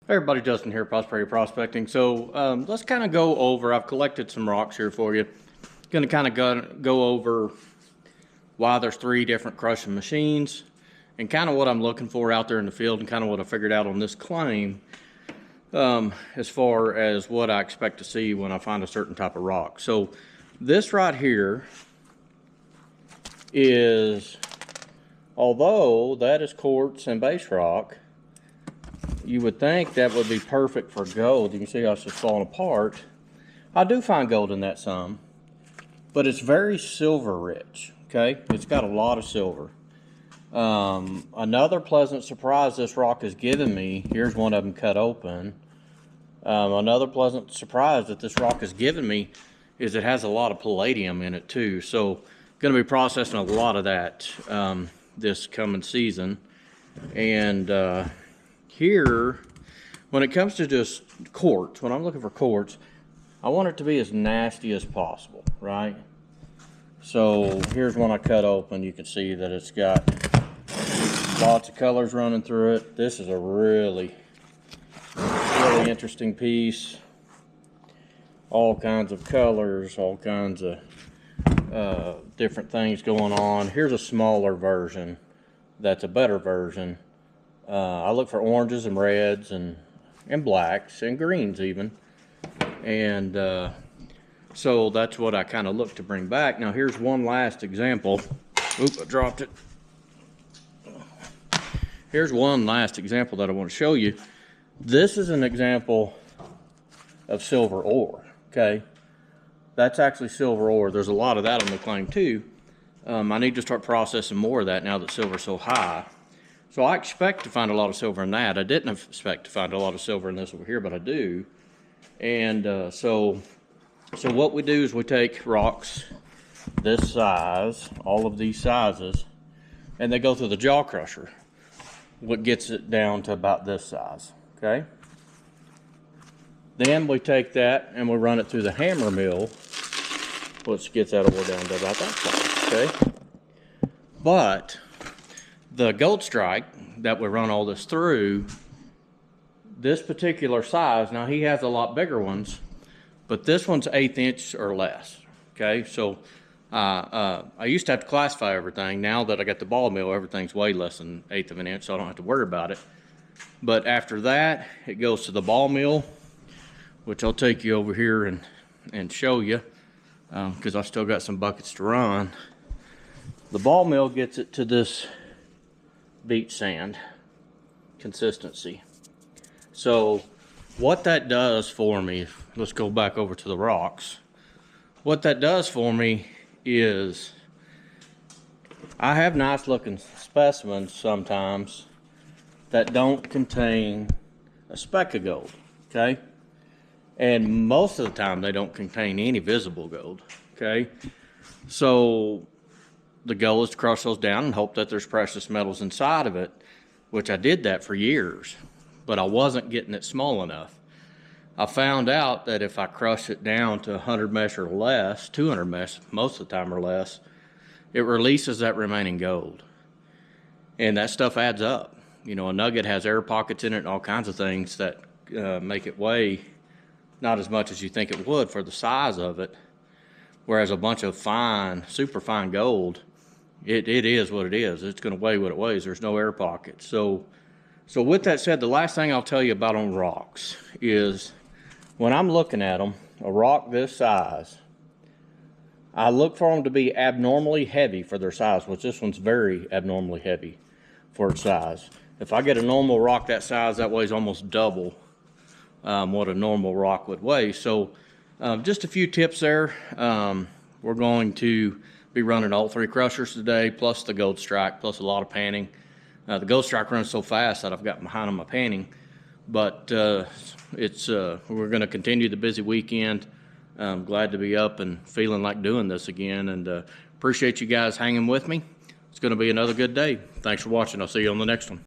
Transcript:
Hey everybody, Justin here, Prosperity Prospecting. So let's kind of go over, I've collected some rocks here for you. Going to kind of go over why there's 3 different crushing machines and kind of what I'm looking for out there in the field and kind of what I figured out on this claim as far as what I expect to see when I find a certain type of rock. So this right here is, although that is quartz and base rock, you would think that would be perfect for gold. You can see how it's just falling apart. I do find gold in that some, but it's very silver rich, okay? It's got a lot of silver. Another pleasant surprise this rock has given me, here's one of them cut open. Another pleasant surprise that this rock has given me is it has a lot of palladium in it too. So going to be processing a lot of that this coming season. And here, when it comes to just quartz, when I'm looking for quartz, I want it to be as nasty as possible, right? So here's one I cut open. You can see that it's got lots of colors running through it. This is a really interesting piece. All kinds of colors, all kinds of different things going on. Here's a smaller version that's a better version. I look for oranges and reds and blacks and greens even. And so that's what I kind of look to bring back. Now here's one last example. Oop, I dropped it. Here's one last example that I want to show you. This is an example of silver ore, okay? That's actually silver ore. There's a lot of that on the claim too. I need to start processing more of that now that silver's so high. So I expect to find a lot of silver in that. I didn't expect to find a lot of silver in this over here, but I do. And so what we do is we take rocks this size, all of these sizes, and they go through the jaw crusher, what gets it down to about this size, okay? Then we take that and we run it through the hammer mill, which gets that ore down to about that size, okay? But the gold strike that we run all this through, this particular size, now he has a lot bigger ones, but this one's 1/8 inch or less, okay? So I used to have to classify everything. Now that I got the ball mill, everything's way less than 1/8 of an inch, so I don't have to worry about it. But after that, it goes to the ball mill, which I'll take you over here and show you, because I've still got some buckets to run. The ball mill gets it to this beach sand consistency. So what that does for me, let's go back over to the rocks. What that does for me is I have nice looking specimens sometimes that don't contain a speck of gold, okay? And most of the time they don't contain any visible gold, okay? So the goal is to crush those down and hope that there's precious metals inside of it, which I did that for years, but I wasn't getting it small enough. I found out that if I crush it down to 100 mesh or less, 200 mesh most of the time or less, it releases that remaining gold. And that stuff adds up. You know, a nugget has air pockets in it and all kinds of things that make it weigh not as much as you think it would for the size of it. Whereas a bunch of fine, super fine gold, it is what it is. It's going to weigh what it weighs. There's no air pockets. So with that said, the last thing I'll tell you about on rocks is when I'm looking at them, a rock this size, I look for them to be abnormally heavy for their size, which this one's very abnormally heavy for its size. If I get a normal rock that size, that weighs almost double what a normal rock would weigh. So just a few tips there. We're going to be running all 3 crushers today, plus the gold strike, plus a lot of panning. The gold strike runs so fast that I've got behind on my panning. But we're going to continue the busy weekend. I'm glad to be up and feeling like doing this again, and appreciate you guys hanging with me. It's going to be another good day. Thanks for watching. I'll see you on the next one.